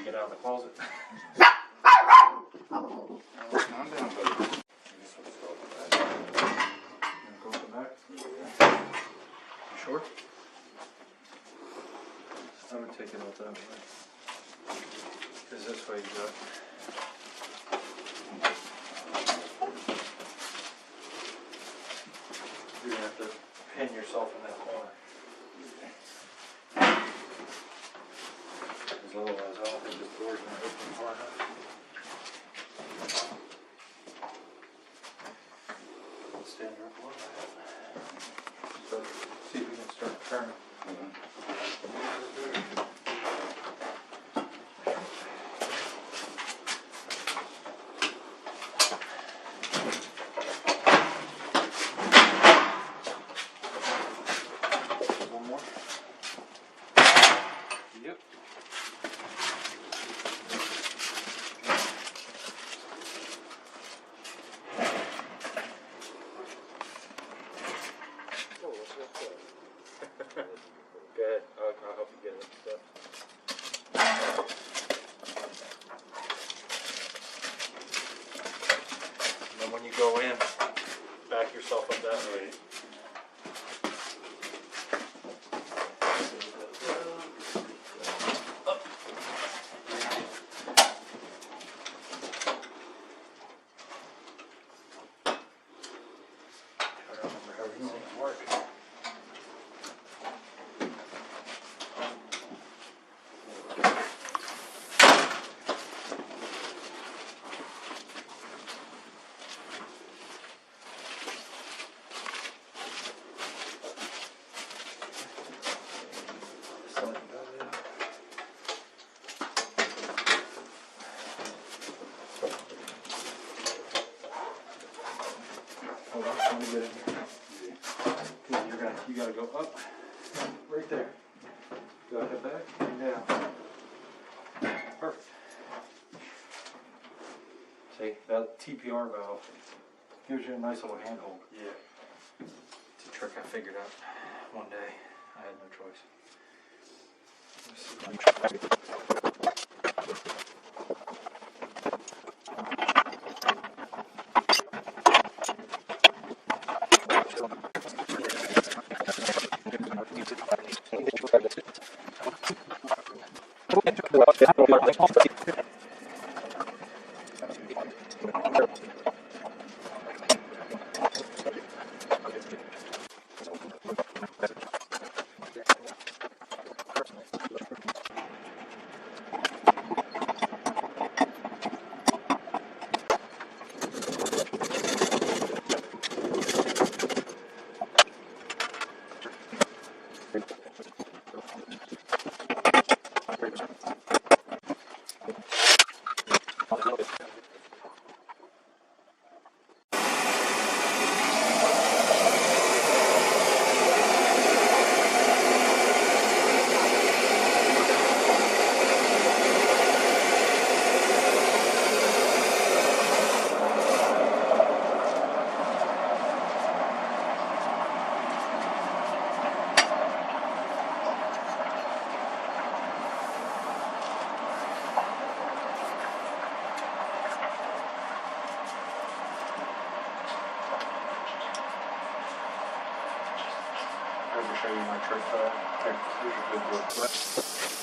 Get out of the closet. Calm down, buddy. Go to the back. You sure? I'm gonna take it out that way. Because this way you go. You're gonna have to pin yourself in that corner. Otherwise, I don't think this door's going to open far enough. Stand right below that. So, see if we can start turning. One more. Yep. Go ahead, I'll help you get it up. And then when you go in, back yourself up that way. I don't remember how these things work. Hold on, let me get in here. Okay, you gotta go up, right there. Go ahead back and down. Perfect. See, that TPR valve gives you a nice little handhold. Yeah. It's a trick I figured out one day. I had no choice. first temperature is good.